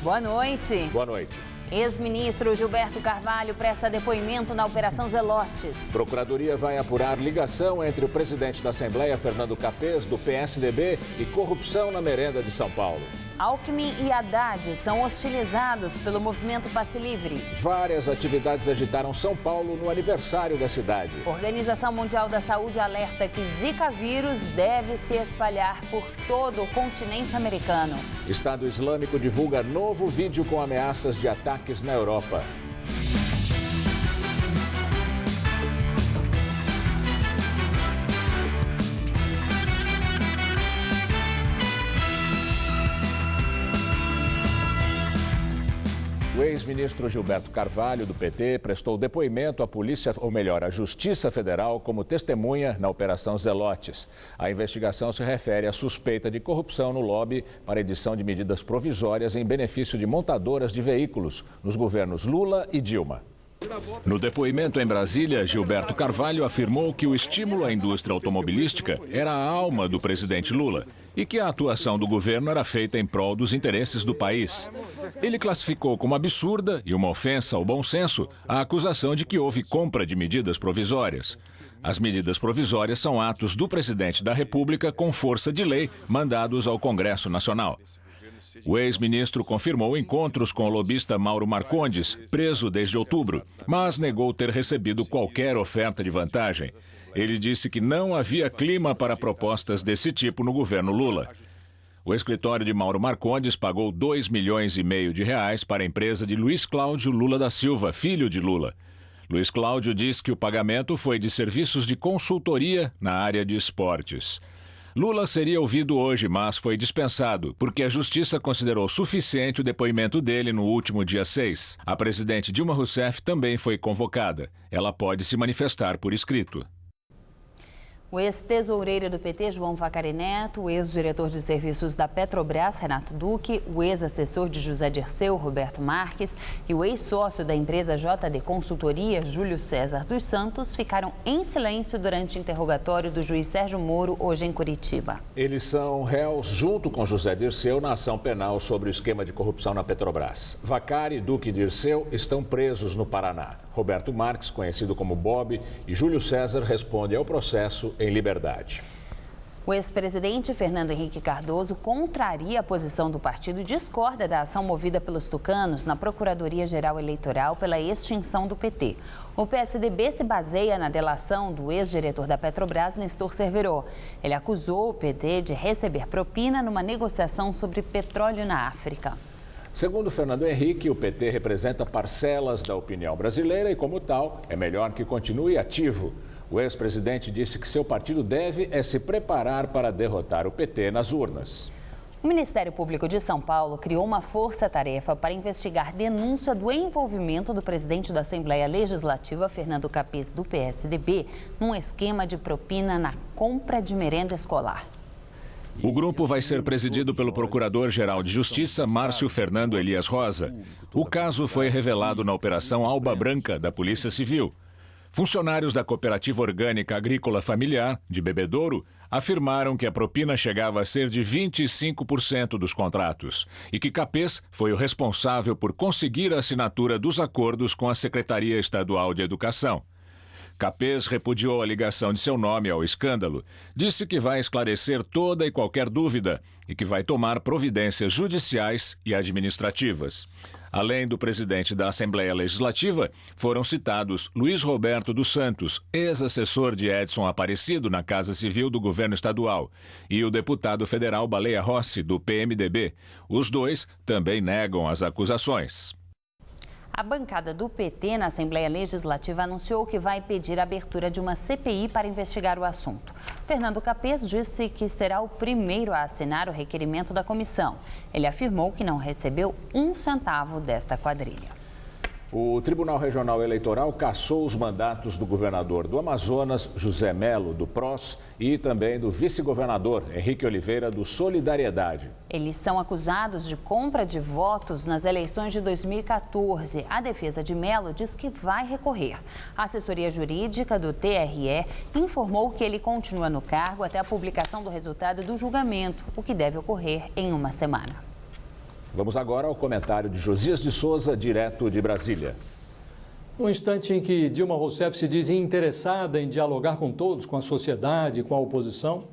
Boa noite. Boa noite. Ex-ministro Gilberto Carvalho presta depoimento na Operação Zelotes. Procuradoria vai apurar ligação entre o presidente da Assembleia, Fernando Capês, do PSDB, e corrupção na merenda de São Paulo. Alckmin e Haddad são hostilizados pelo movimento Passe Livre. Várias atividades agitaram São Paulo no aniversário da cidade. Organização Mundial da Saúde alerta que Zika vírus deve se espalhar por todo o continente americano. Estado Islâmico divulga novo vídeo com ameaças de ataques na Europa. O ex-ministro Gilberto Carvalho, do PT, prestou depoimento à polícia, ou melhor, à Justiça Federal, como testemunha na Operação Zelotes. A investigação se refere à suspeita de corrupção no lobby para edição de medidas provisórias em benefício de montadoras de veículos nos governos Lula e Dilma. No depoimento em Brasília, Gilberto Carvalho afirmou que o estímulo à indústria automobilística era a alma do presidente Lula e que a atuação do governo era feita em prol dos interesses do país. Ele classificou como absurda e uma ofensa ao bom senso a acusação de que houve compra de medidas provisórias. As medidas provisórias são atos do presidente da República com força de lei mandados ao Congresso Nacional. O ex-ministro confirmou encontros com o lobista Mauro Marcondes, preso desde outubro, mas negou ter recebido qualquer oferta de vantagem. Ele disse que não havia clima para propostas desse tipo no governo Lula. O escritório de Mauro Marcondes pagou R$2,5 milhões para a empresa de Luiz Cláudio Lula da Silva, filho de Lula. Luiz Cláudio diz que o pagamento foi de serviços de consultoria na área de esportes. Lula seria ouvido hoje, mas foi dispensado, porque a Justiça considerou suficiente o depoimento dele no último dia 6. A presidente Dilma Rousseff também foi convocada. Ela pode se manifestar por escrito. O ex-tesoureiro do PT, João Vacari Neto, o ex-diretor de serviços da Petrobras, Renato Duque, o ex-assessor de José Dirceu, Roberto Marques, e o ex-sócio da empresa JD Consultoria, Júlio César dos Santos, ficaram em silêncio durante o interrogatório do juiz Sérgio Moro, hoje em Curitiba. Eles são réus junto com José Dirceu na ação penal sobre o esquema de corrupção na Petrobras. Vacari, Duque e Dirceu estão presos no Paraná. Roberto Marques, conhecido como Bob, e Júlio César respondem ao processo em liberdade. O ex-presidente Fernando Henrique Cardoso contraria a posição do partido e discorda da ação movida pelos tucanos na Procuradoria-Geral Eleitoral pela extinção do PT. O PSDB se baseia na delação do ex-diretor da Petrobras, Nestor Cerveró. Ele acusou o PT de receber propina numa negociação sobre petróleo na África. Segundo Fernando Henrique, o PT representa parcelas da opinião brasileira e, como tal, é melhor que continue ativo. O ex-presidente disse que seu partido deve se preparar para derrotar o PT nas urnas. O Ministério Público de São Paulo criou uma força-tarefa para investigar denúncia do envolvimento do presidente da Assembleia Legislativa, Fernando Capês, do PSDB, num esquema de propina na compra de merenda escolar. O grupo vai ser presidido pelo Procurador-Geral de Justiça, Márcio Fernando Elias Rosa. O caso foi revelado na Operação Alba Branca, da Polícia Civil. Funcionários da Cooperativa Orgânica Agrícola Familiar, de Bebedouro, afirmaram que a propina chegava a ser de 25% dos contratos e que Capês foi o responsável por conseguir a assinatura dos acordos com a Secretaria Estadual de Educação. Capês repudiou a ligação de seu nome ao escândalo, disse que vai esclarecer toda e qualquer dúvida e que vai tomar providências judiciais e administrativas. Além do presidente da Assembleia Legislativa, foram citados Luiz Roberto dos Santos, ex-assessor de Edson Aparecido na Casa Civil do Governo Estadual, e o deputado federal Baleia Rossi, do PMDB. Os dois também negam as acusações. A bancada do PT na Assembleia Legislativa anunciou que vai pedir a abertura de uma CPI para investigar o assunto. Fernando Capês disse que será o primeiro a assinar o requerimento da comissão. Ele afirmou que não recebeu um centavo desta quadrilha. O Tribunal Regional Eleitoral cassou os mandatos do governador do Amazonas, José Melo, do PROS, e também do vice-governador, Henrique Oliveira, do Solidariedade. Eles são acusados de compra de votos nas eleições de 2014. A defesa de Melo diz que vai recorrer. A assessoria jurídica do TRE informou que ele continua no cargo até a publicação do resultado do julgamento, o que deve ocorrer em uma semana. Vamos agora ao comentário de Josias de Souza, direto de Brasília. No instante em que Dilma Rousseff se diz interessada em dialogar com todos, com a sociedade, com a oposição,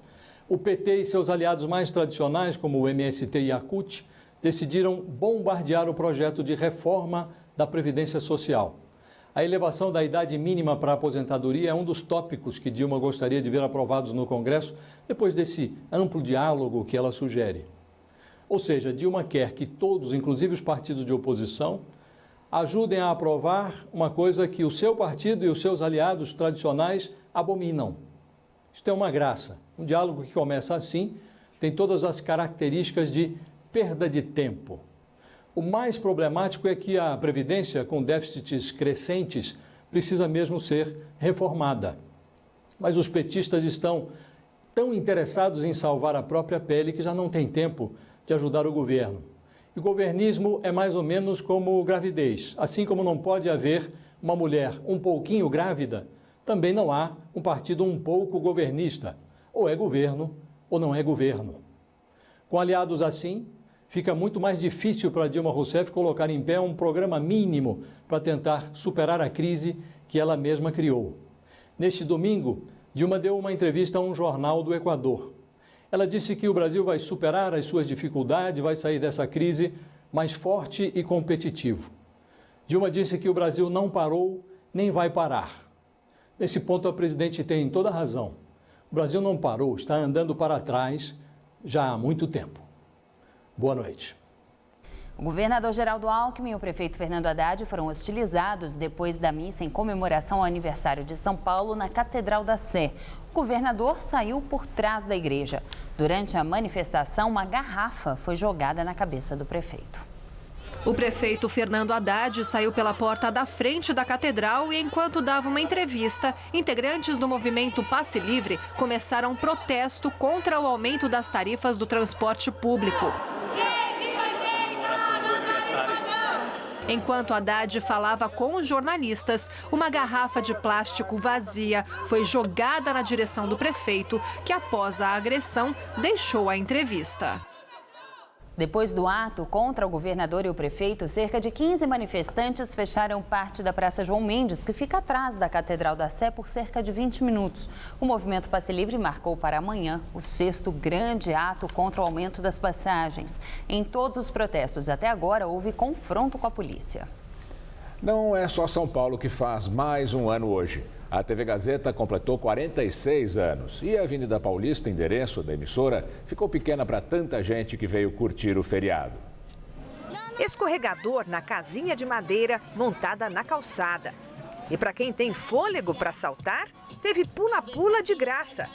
o PT e seus aliados mais tradicionais, como o MST e a CUT, decidiram bombardear o projeto de reforma da Previdência Social. A elevação da idade mínima para a aposentadoria é um dos tópicos que Dilma gostaria de ver aprovados no Congresso, depois desse amplo diálogo que ela sugere. Ou seja, Dilma quer que todos, inclusive os partidos de oposição, ajudem a aprovar uma coisa que o seu partido e os seus aliados tradicionais abominam. Isto é uma graça. Um diálogo que começa assim tem todas as características de perda de tempo. O mais problemático é que a Previdência, com déficits crescentes, precisa mesmo ser reformada. Mas os petistas estão tão interessados em salvar a própria pele que já não tem tempo de ajudar o governo. E governismo é mais ou menos como gravidez. Assim como não pode haver uma mulher um pouquinho grávida, também não há um partido um pouco governista. Ou é governo ou não é governo. Com aliados assim, fica muito mais difícil para Dilma Rousseff colocar em pé um programa mínimo para tentar superar a crise que ela mesma criou. Neste domingo, Dilma deu uma entrevista a um jornal do Equador. Ela disse que o Brasil vai superar as suas dificuldades, vai sair dessa crise mais forte e competitivo. Dilma disse que o Brasil não parou nem vai parar. Nesse ponto, a presidente tem toda a razão. O Brasil não parou, está andando para trás já há muito tempo. Boa noite. O governador Geraldo Alckmin e o prefeito Fernando Haddad foram hostilizados depois da missa em comemoração ao aniversário de São Paulo na Catedral da Sé. O governador saiu por trás da igreja. Durante a manifestação, uma garrafa foi jogada na cabeça do prefeito. O prefeito Fernando Haddad saiu pela porta da frente da catedral e, enquanto dava uma entrevista, integrantes do movimento Passe Livre começaram um protesto contra o aumento das tarifas do transporte público. Enquanto Haddad falava com os jornalistas, uma garrafa de plástico vazia foi jogada na direção do prefeito, que após a agressão deixou a entrevista. Depois do ato contra o governador e o prefeito, cerca de 15 manifestantes fecharam parte da Praça João Mendes, que fica atrás da Catedral da Sé, por cerca de 20 minutos. O movimento Passe Livre marcou para amanhã o 6º grande ato contra o aumento das passagens. Em todos os protestos até agora, houve confronto com a polícia. Não é só São Paulo que faz mais um ano hoje. A TV Gazeta completou 46 anos e a Avenida Paulista, endereço da emissora, ficou pequena para tanta gente que veio curtir o feriado. Escorregador na casinha de madeira montada na calçada. E para quem tem fôlego para saltar, teve pula-pula de graça.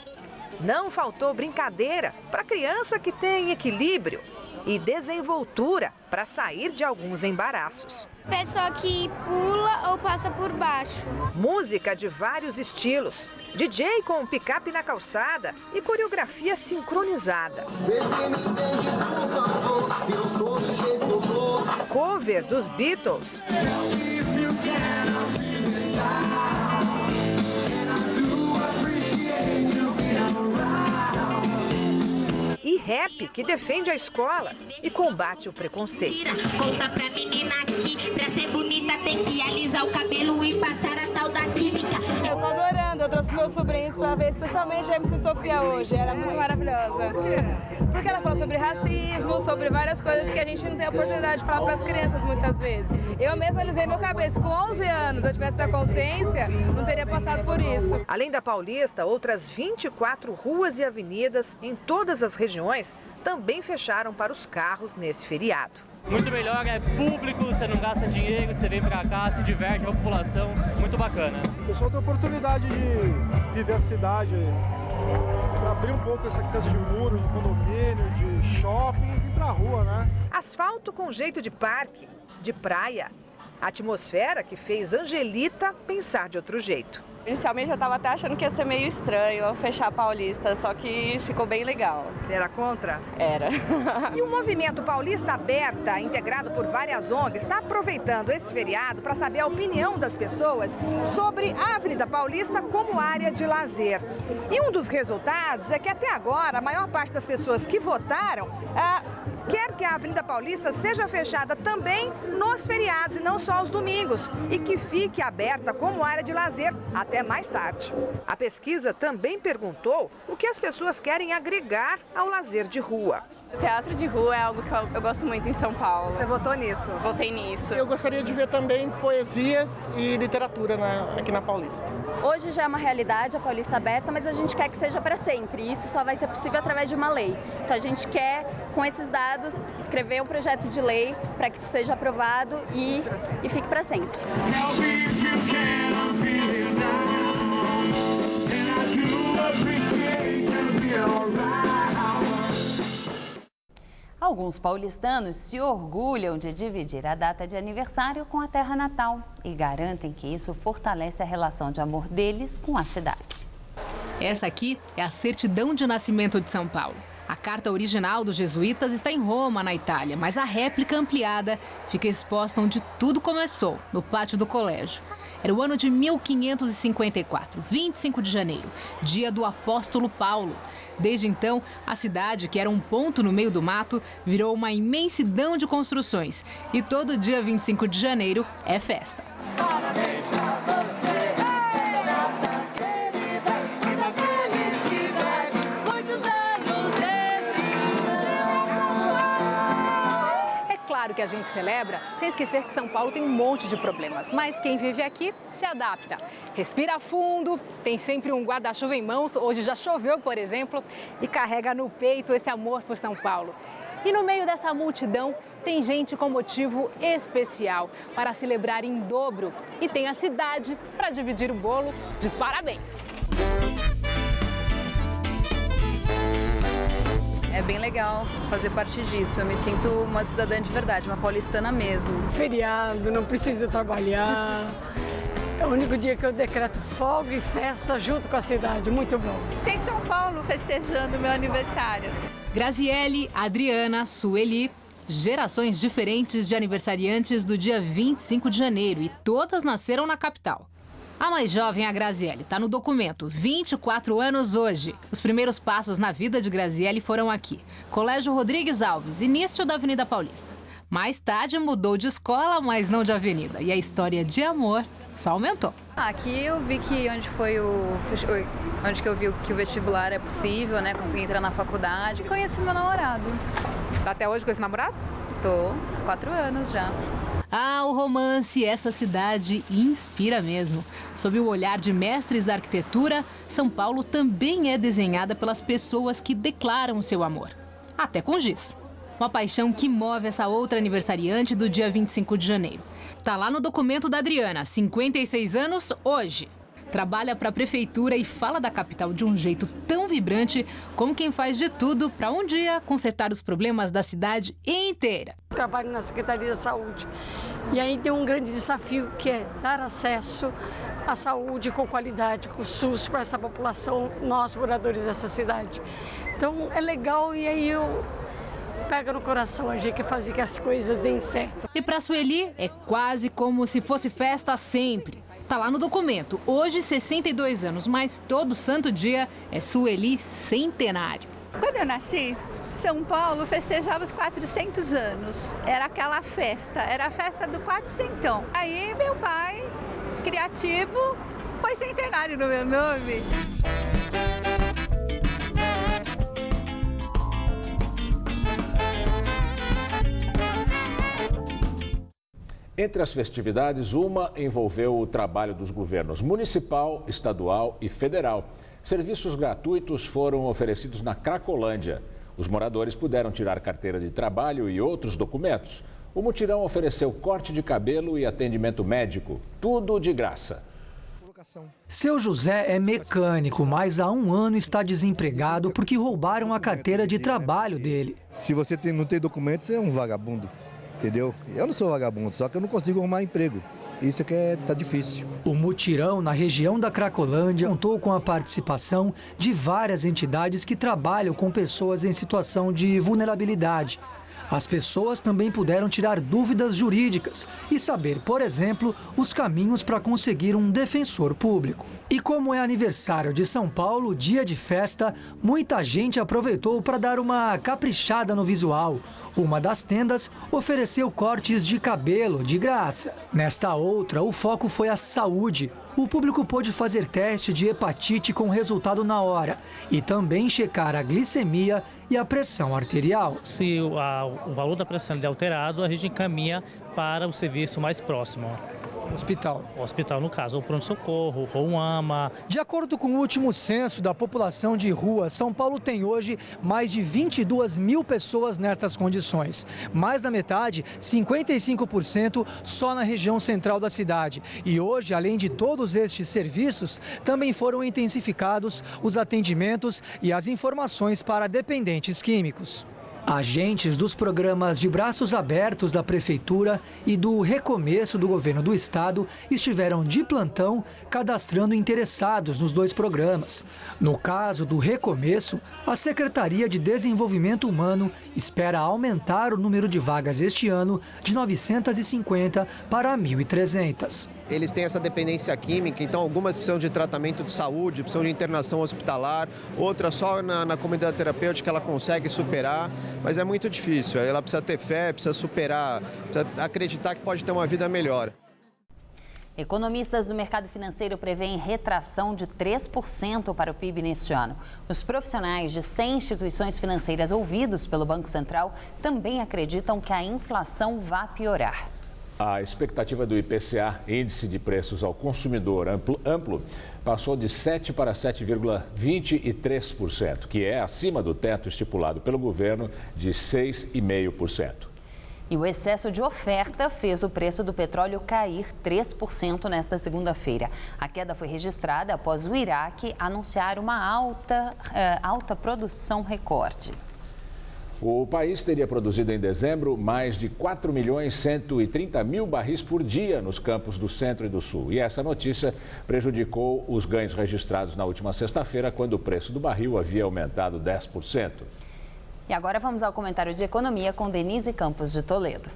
Não faltou brincadeira para criança que tem equilíbrio e desenvoltura para sair de alguns embaraços. Pessoa que pula ou passa por baixo. Música de vários estilos, DJ com um picape na calçada e coreografia sincronizada. Cover dos Beatles. E rap que defende a escola e combate o preconceito. Conta pra menina aqui, pra ser bonita tem que alisar o cabelo e passar a tal da química. Eu tô adorando, eu trouxe meus sobrinhos pra ver especialmente a MC Sofia hoje, ela é muito maravilhosa. Porque ela fala sobre racismo, sobre várias coisas que a gente não tem a oportunidade de falar pras crianças muitas vezes. Eu mesma alisei meu cabelo, com 11 anos, se eu tivesse essa consciência, não teria passado por isso. Além da Paulista, outras 24 ruas e avenidas em todas as regiões também fecharam para os carros nesse feriado. Muito melhor, é público, você não gasta dinheiro, você vem pra cá, se diverte, é uma população muito bacana. O pessoal tem a oportunidade de ver a cidade, abrir um pouco essa coisa de muro, de condomínio, de shopping e vir pra rua, né? Asfalto com jeito de parque, de praia. A atmosfera que fez Angelita pensar de outro jeito. Inicialmente eu estava até achando que ia ser meio estranho fechar a Paulista, só que ficou bem legal. Você era contra? Era. E o movimento Paulista Aberta, integrado por várias ONGs, está aproveitando esse feriado para saber a opinião das pessoas sobre a Avenida Paulista como área de lazer. E um dos resultados é que até agora a maior parte das pessoas que votaram quer que a Avenida Paulista seja fechada também nos feriados e não só aos domingos, e que fique aberta como área de lazer até mais tarde. A pesquisa também perguntou o que as pessoas querem agregar ao lazer de rua. O teatro de rua é algo que eu gosto muito em São Paulo. Você votou nisso? Votei nisso. Eu gostaria de ver também poesias e literatura aqui na Paulista. Hoje já é uma realidade a Paulista aberta, mas a gente quer que seja para sempre. E isso só vai ser possível através de uma lei. Então a gente quer, com esses dados, escrever um projeto de lei para que isso seja aprovado e fique para sempre. Alguns paulistanos se orgulham de dividir a data de aniversário com a terra natal e garantem que isso fortalece a relação de amor deles com a cidade. Essa aqui é a certidão de nascimento de São Paulo. A carta original dos jesuítas está em Roma, na Itália, mas a réplica ampliada fica exposta onde tudo começou, no pátio do colégio. Era o ano de 1554, 25 de janeiro, dia do apóstolo Paulo. Desde então, a cidade, que era um ponto no meio do mato, virou uma imensidão de construções. E todo dia 25 de janeiro é festa. Parabéns pra você, data querida, muitas felicidades, muitos anos de vida. É claro que a gente celebra sem esquecer que São Paulo tem um monte de problemas, mas quem vive aqui se adapta. Respira fundo, tem sempre um guarda-chuva em mãos, hoje já choveu, por exemplo, e carrega no peito esse amor por São Paulo. E no meio dessa multidão tem gente com motivo especial para celebrar em dobro e tem a cidade para dividir o bolo de parabéns. É bem legal fazer parte disso. Eu me sinto uma cidadã de verdade, uma paulistana mesmo. Feriado, não preciso trabalhar. É o único dia que eu decreto folga e festa junto com a cidade. Muito bom. Tem São Paulo festejando meu aniversário. Graziele, Adriana, Sueli, gerações diferentes de aniversariantes do dia 25 de janeiro e todas nasceram na capital. A mais jovem, a Graziele, está no documento, 24 anos hoje. Os primeiros passos na vida de Graziele foram aqui. Colégio Rodrigues Alves, início da Avenida Paulista. Mais tarde mudou de escola, mas não de avenida. E a história de amor só aumentou. Aqui eu vi que onde que eu vi que o vestibular é possível, né? Consegui entrar na faculdade. Conheci meu namorado. Tá até hoje com esse namorado? Tô, 4 anos já. Ah, o romance, essa cidade inspira mesmo. Sob o olhar de mestres da arquitetura, São Paulo também é desenhada pelas pessoas que declaram seu amor. Até com giz. Uma paixão que move essa outra aniversariante do dia 25 de janeiro. Tá lá no documento da Adriana, 56 anos hoje. Trabalha para a prefeitura e fala da capital de um jeito tão vibrante como quem faz de tudo para um dia consertar os problemas da cidade inteira. Trabalho na Secretaria da Saúde e aí tem um grande desafio que é dar acesso à saúde com qualidade, com o SUS para essa população, nós moradores dessa cidade. Então é legal e aí eu pega no coração a gente fazer que as coisas deem certo. E para Sueli é quase como se fosse festa sempre. Tá lá no documento, hoje 62 anos, mas todo santo dia é Sueli centenário. Quando eu nasci, São Paulo festejava os 400 anos. Era aquela festa, era a festa do 400. Aí meu pai, criativo, pôs centenário no meu nome. Entre as festividades, uma envolveu o trabalho dos governos municipal, estadual e federal. Serviços gratuitos foram oferecidos na Cracolândia. Os moradores puderam tirar carteira de trabalho e outros documentos. O mutirão ofereceu corte de cabelo e atendimento médico, tudo de graça. Seu José é mecânico, mas há 1 ano está desempregado porque roubaram a carteira de trabalho dele. Se você não tem documentos, é um vagabundo. Entendeu? Eu não sou vagabundo, só que eu não consigo arrumar emprego. Isso é que tá difícil. O mutirão na região da Cracolândia contou com a participação de várias entidades que trabalham com pessoas em situação de vulnerabilidade. As pessoas também puderam tirar dúvidas jurídicas e saber, por exemplo, os caminhos para conseguir um defensor público. E como é aniversário de São Paulo, dia de festa, muita gente aproveitou para dar uma caprichada no visual. Uma das tendas ofereceu cortes de cabelo de graça. Nesta outra, o foco foi a saúde. O público pôde fazer teste de hepatite com resultado na hora e também checar a glicemia e a pressão arterial. Se o valor da pressão é alterado, a gente encaminha para o serviço mais próximo. Hospital. O hospital, no caso, o pronto-socorro, ou um AMA. De acordo com o último censo da população de rua, São Paulo tem hoje mais de 22 mil pessoas nessas condições. Mais da metade, 55%, só na região central da cidade. E hoje, além de todos estes serviços, também foram intensificados os atendimentos e as informações para dependentes químicos. Agentes dos programas de braços abertos da Prefeitura e do Recomeço do Governo do Estado estiveram de plantão cadastrando interessados nos dois programas. No caso do Recomeço, a Secretaria de Desenvolvimento Humano espera aumentar o número de vagas este ano de 950 para 1.300. Eles têm essa dependência química, então algumas precisam de tratamento de saúde, precisam de internação hospitalar, outras só na comunidade terapêutica ela consegue superar, mas é muito difícil. Ela precisa ter fé, precisa superar, precisa acreditar que pode ter uma vida melhor. Economistas do mercado financeiro prevêem retração de 3% para o PIB neste ano. Os profissionais de 100 instituições financeiras ouvidos pelo Banco Central também acreditam que a inflação vai piorar. A expectativa do IPCA, Índice de Preços ao Consumidor Amplo, passou de 7% para 7,23%, que é acima do teto estipulado pelo governo de 6,5%. E o excesso de oferta fez o preço do petróleo cair 3% nesta segunda-feira. A queda foi registrada após o Iraque anunciar uma alta produção recorde. O país teria produzido em dezembro mais de 4.130.000 barris por dia nos campos do Centro e do Sul. E essa notícia prejudicou os ganhos registrados na última sexta-feira, quando o preço do barril havia aumentado 10%. E agora vamos ao comentário de economia com Denise Campos de Toledo.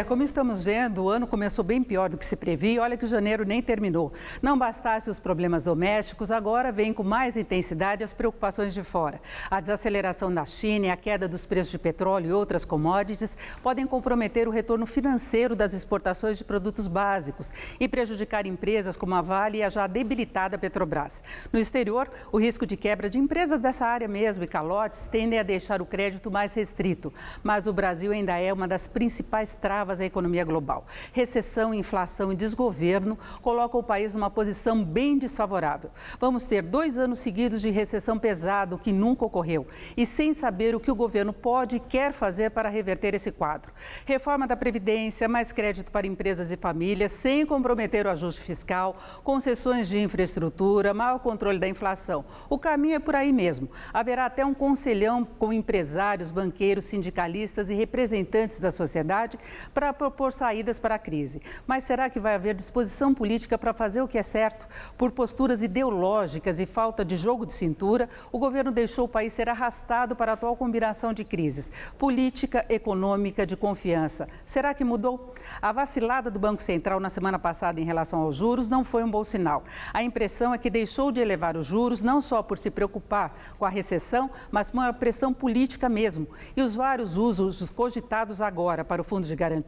Como estamos vendo, o ano começou bem pior do que se previa e olha que janeiro nem terminou. Não bastasse os problemas domésticos, agora vem com mais intensidade as preocupações de fora. A desaceleração da China e a queda dos preços de petróleo e outras commodities podem comprometer o retorno financeiro das exportações de produtos básicos e prejudicar empresas como a Vale e a já debilitada Petrobras. No exterior, o risco de quebra de empresas dessa área mesmo e calotes tendem a deixar o crédito mais restrito. Mas o Brasil ainda é uma das principais travas à economia global. Recessão, inflação e desgoverno colocam o país numa posição bem desfavorável. Vamos ter 2 anos seguidos de recessão pesada, o que nunca ocorreu, e sem saber o que o governo pode e quer fazer para reverter esse quadro. Reforma da Previdência, mais crédito para empresas e famílias, sem comprometer o ajuste fiscal, concessões de infraestrutura, maior controle da inflação. O caminho é por aí mesmo. Haverá até um conselhão com empresários, banqueiros, sindicalistas e representantes da sociedade para propor saídas para a crise. Mas será que vai haver disposição política para fazer o que é certo? Por posturas ideológicas e falta de jogo de cintura, o governo deixou o país ser arrastado para a atual combinação de crises, política, econômica, de confiança. Será que mudou? A vacilada do Banco Central na semana passada em relação aos juros não foi um bom sinal. A impressão é que deixou de elevar os juros não só por se preocupar com a recessão, mas com a pressão política mesmo. E os vários usos cogitados agora para o Fundo de Garantia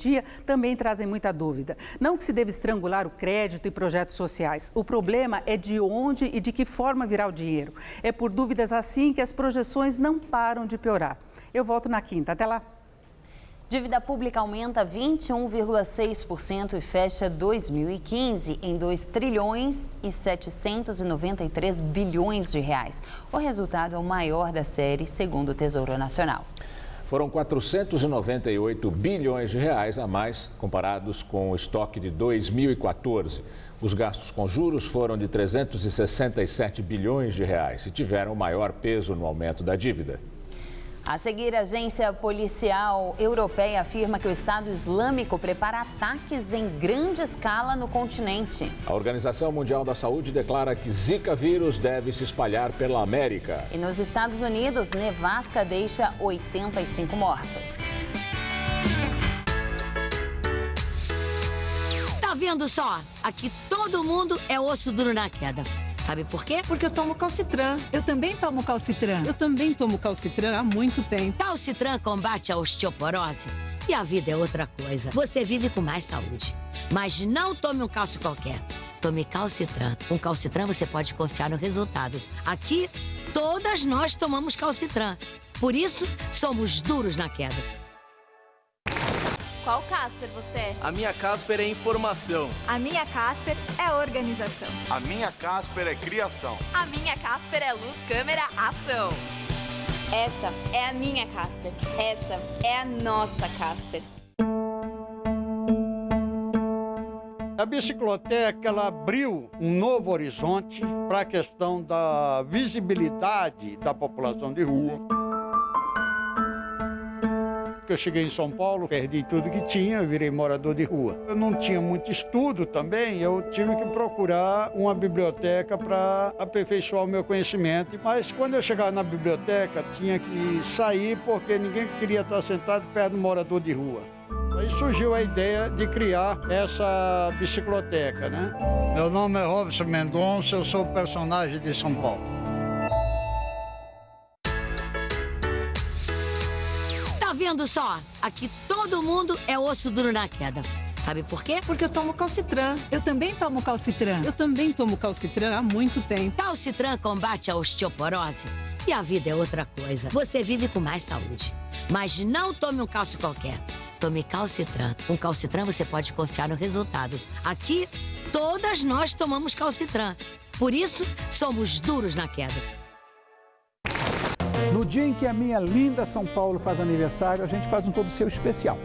também trazem muita dúvida. Não que se deve estrangular o crédito e projetos sociais. O problema é de onde e de que forma virá o dinheiro. É por dúvidas assim que as projeções não param de piorar. Eu volto na quinta. Até lá. Dívida pública aumenta 21,6% e fecha 2015 em 2 trilhões e 793 bilhões de reais. O resultado é o maior da série, segundo o Tesouro Nacional. Foram 498 bilhões de reais a mais comparados com o estoque de 2014. Os gastos com juros foram de 367 bilhões de reais e tiveram o maior peso no aumento da dívida. A seguir, a agência policial europeia afirma que o Estado Islâmico prepara ataques em grande escala no continente. A Organização Mundial da Saúde declara que Zika vírus deve se espalhar pela América. E nos Estados Unidos, nevasca deixa 85 mortos. Tá vendo só? Aqui todo mundo é osso duro na queda. Sabe por quê? Porque eu tomo Calcitran. Eu também tomo Calcitran. Eu também tomo Calcitran há muito tempo. Calcitran combate a osteoporose e a vida é outra coisa. Você vive com mais saúde. Mas não tome um cálcio qualquer. Tome Calcitran. Com Calcitran você pode confiar no resultado. Aqui, todas nós tomamos Calcitran. Por isso, somos duros na queda. Qual Casper você é? A minha Casper é informação. A minha Casper é organização. A minha Casper é criação. A minha Casper é luz, câmera, ação. Essa é a minha Casper. Essa é a nossa Casper. A bicicloteca ela abriu um novo horizonte para a questão da visibilidade da população de rua. Eu cheguei em São Paulo, perdi tudo que tinha, virei morador de rua. Eu não tinha muito estudo também, eu tive que procurar uma biblioteca para aperfeiçoar o meu conhecimento. Mas quando eu chegava na biblioteca, tinha que sair porque ninguém queria estar sentado perto do morador de rua. Aí surgiu a ideia de criar essa bicicloteca, né? Meu nome é Robson Mendonça, eu sou o personagem de São Paulo. Vendo só? Aqui todo mundo é osso duro na queda. Sabe por quê? Porque eu tomo Calcitran. Eu também tomo Calcitran. Eu também tomo Calcitran há muito tempo. Calcitran combate a osteoporose e a vida é outra coisa. Você vive com mais saúde. Mas não tome um cálcio qualquer. Tome Calcitran. Com Calcitran você pode confiar no resultado. Aqui, todas nós tomamos Calcitran. Por isso, somos duros na queda. No dia em que a minha linda São Paulo faz aniversário, a gente faz um todo seu especial.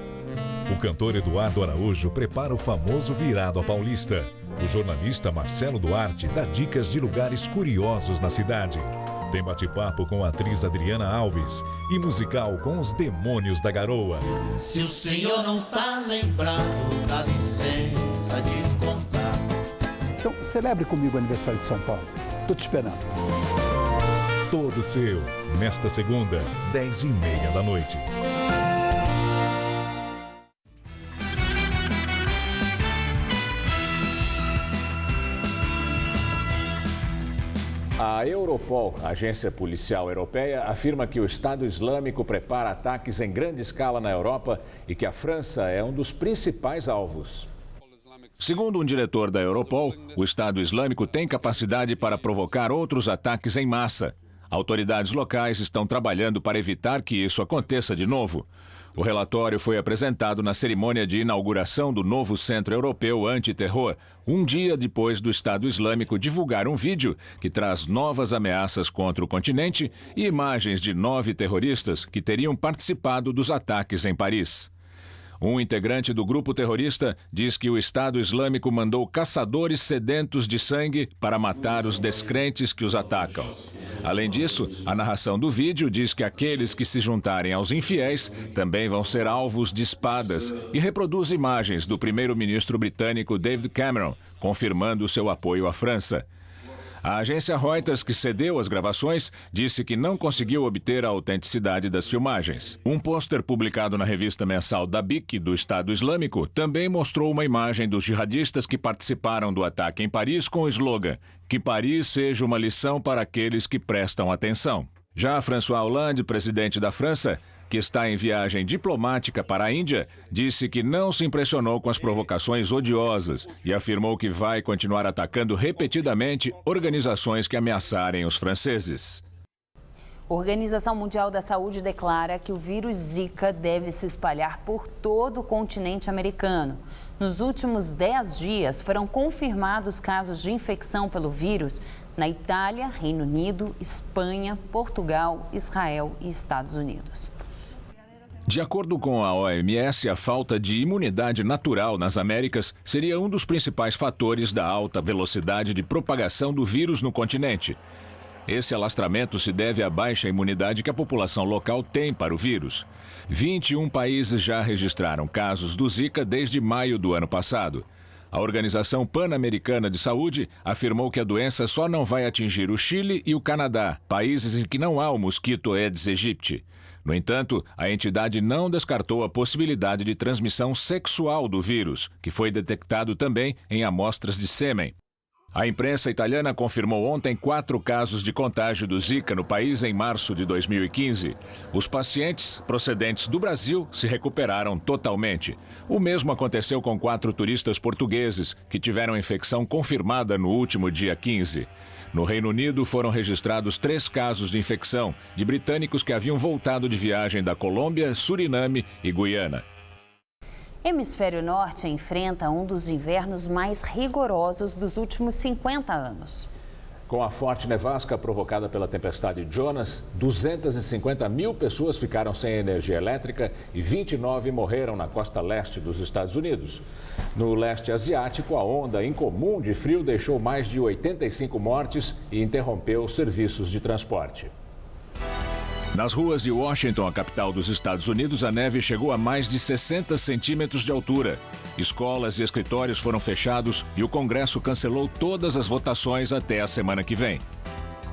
O cantor Eduardo Araújo prepara o famoso Virado à Paulista. O jornalista Marcelo Duarte dá dicas de lugares curiosos na cidade. Tem bate-papo com a atriz Adriana Alves e musical com os Demônios da Garoa. Se o senhor não tá lembrado, dá licença de contar. Então, celebre comigo o aniversário de São Paulo. Tô te esperando. Todo seu, nesta segunda, 10h30 da noite. A Europol, a agência policial europeia, afirma que o Estado Islâmico prepara ataques em grande escala na Europa e que a França é um dos principais alvos. Segundo um diretor da Europol, o Estado Islâmico tem capacidade para provocar outros ataques em massa. Autoridades locais estão trabalhando para evitar que isso aconteça de novo. O relatório foi apresentado na cerimônia de inauguração do novo Centro Europeu Antiterror, um dia depois do Estado Islâmico divulgar um vídeo que traz novas ameaças contra o continente e imagens de 9 terroristas que teriam participado dos ataques em Paris. Um integrante do grupo terrorista diz que o Estado Islâmico mandou caçadores sedentos de sangue para matar os descrentes que os atacam. Além disso, a narração do vídeo diz que aqueles que se juntarem aos infiéis também vão ser alvos de espadas e reproduz imagens do primeiro-ministro britânico David Cameron, confirmando seu apoio à França. A agência Reuters, que cedeu as gravações, disse que não conseguiu obter a autenticidade das filmagens. Um pôster publicado na revista mensal Dabiq do Estado Islâmico também mostrou uma imagem dos jihadistas que participaram do ataque em Paris com o slogan "Que Paris seja uma lição para aqueles que prestam atenção". Já François Hollande, presidente da França, que está em viagem diplomática para a Índia, disse que não se impressionou com as provocações odiosas e afirmou que vai continuar atacando repetidamente organizações que ameaçarem os franceses. A Organização Mundial da Saúde declara que o vírus Zika deve se espalhar por todo o continente americano. Nos últimos 10 dias, foram confirmados casos de infecção pelo vírus na Itália, Reino Unido, Espanha, Portugal, Israel e Estados Unidos. De acordo com a OMS, a falta de imunidade natural nas Américas seria um dos principais fatores da alta velocidade de propagação do vírus no continente. Esse alastramento se deve à baixa imunidade que a população local tem para o vírus. 21 países já registraram casos do Zika desde maio do ano passado. A Organização Pan-Americana de Saúde afirmou que a doença só não vai atingir o Chile e o Canadá, países em que não há o mosquito Aedes aegypti. No entanto, a entidade não descartou a possibilidade de transmissão sexual do vírus, que foi detectado também em amostras de sêmen. A imprensa italiana confirmou ontem 4 casos de contágio do Zika no país em março de 2015. Os pacientes procedentes do Brasil se recuperaram totalmente. O mesmo aconteceu com 4 turistas portugueses que tiveram infecção confirmada no último dia 15. No Reino Unido foram registrados 3 casos de infecção de britânicos que haviam voltado de viagem da Colômbia, Suriname e Guiana. Hemisfério Norte enfrenta um dos invernos mais rigorosos dos últimos 50 anos. Com a forte nevasca provocada pela tempestade Jonas, 250 mil pessoas ficaram sem energia elétrica e 29 morreram na costa leste dos Estados Unidos. No leste asiático, a onda incomum de frio deixou mais de 85 mortes e interrompeu os serviços de transporte. Nas ruas de Washington, a capital dos Estados Unidos, a neve chegou a mais de 60 centímetros de altura. Escolas e escritórios foram fechados e o Congresso cancelou todas as votações até a semana que vem.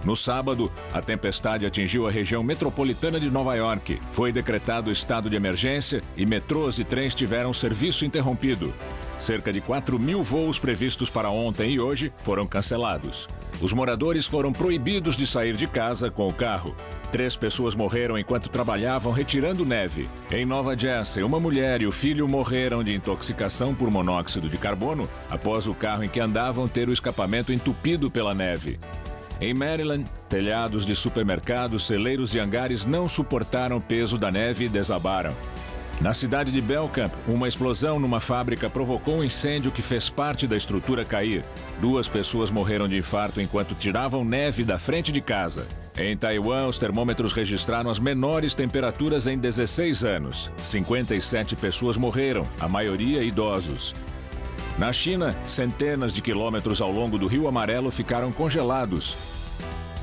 No sábado, a tempestade atingiu a região metropolitana de Nova York. Foi decretado estado de emergência e metrôs e trens tiveram serviço interrompido. Cerca de 4.000 voos previstos para ontem e hoje foram cancelados. Os moradores foram proibidos de sair de casa com o carro. 3 pessoas morreram enquanto trabalhavam retirando neve. Em Nova Jersey, uma mulher e o filho morreram de intoxicação por monóxido de carbono após o carro em que andavam ter o escapamento entupido pela neve. Em Maryland, telhados de supermercados, celeiros e hangares não suportaram o peso da neve e desabaram. Na cidade de Belcamp, uma explosão numa fábrica provocou um incêndio que fez parte da estrutura cair. 2 pessoas morreram de infarto enquanto tiravam neve da frente de casa. Em Taiwan, os termômetros registraram as menores temperaturas em 16 anos. 57 pessoas morreram, a maioria idosos. Na China, centenas de quilômetros ao longo do Rio Amarelo ficaram congelados.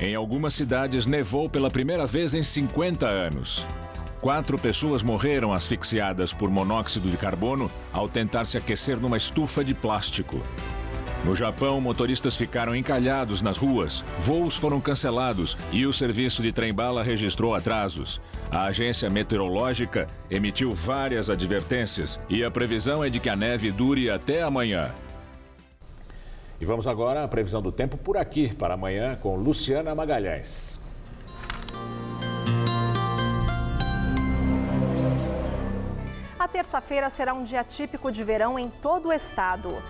Em algumas cidades, nevou pela primeira vez em 50 anos. 4 pessoas morreram asfixiadas por monóxido de carbono ao tentar se aquecer numa estufa de plástico. No Japão, motoristas ficaram encalhados nas ruas, voos foram cancelados e o serviço de trem-bala registrou atrasos. A agência meteorológica emitiu várias advertências e a previsão é de que a neve dure até amanhã. E vamos agora à previsão do tempo por aqui para amanhã com Luciana Magalhães. A terça-feira será um dia típico de verão em todo o estado.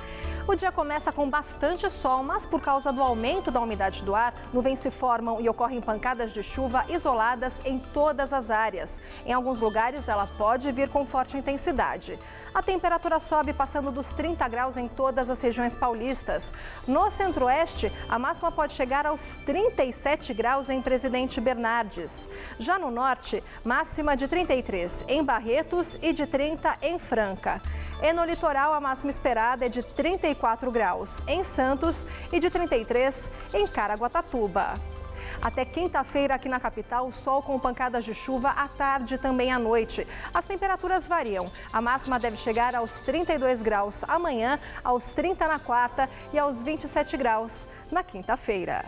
O dia começa com bastante sol, mas por causa do aumento da umidade do ar, nuvens se formam e ocorrem pancadas de chuva isoladas em todas as áreas. Em alguns lugares, ela pode vir com forte intensidade. A temperatura sobe passando dos 30 graus em todas as regiões paulistas. No centro-oeste, a máxima pode chegar aos 37 graus em Presidente Bernardes. Já no norte, máxima de 33 em Barretos e de 30 em Franca. E no litoral, a máxima esperada é de 34 graus em Santos e de 33 em Caraguatatuba. Até quinta-feira aqui na capital, sol com pancadas de chuva à tarde e também à noite. As temperaturas variam. A máxima deve chegar aos 32 graus amanhã, aos 30 na quarta e aos 27 graus na quinta-feira.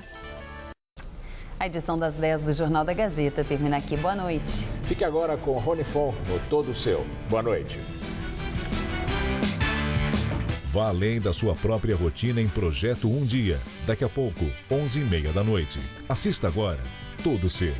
A edição das 10 do Jornal da Gazeta termina aqui. Boa noite. Fique agora com Rony Fon no Todo Seu. Boa noite. Vá além da sua própria rotina em Projeto Um Dia. Daqui a pouco, 11h30 da noite. Assista agora, Todo Seu.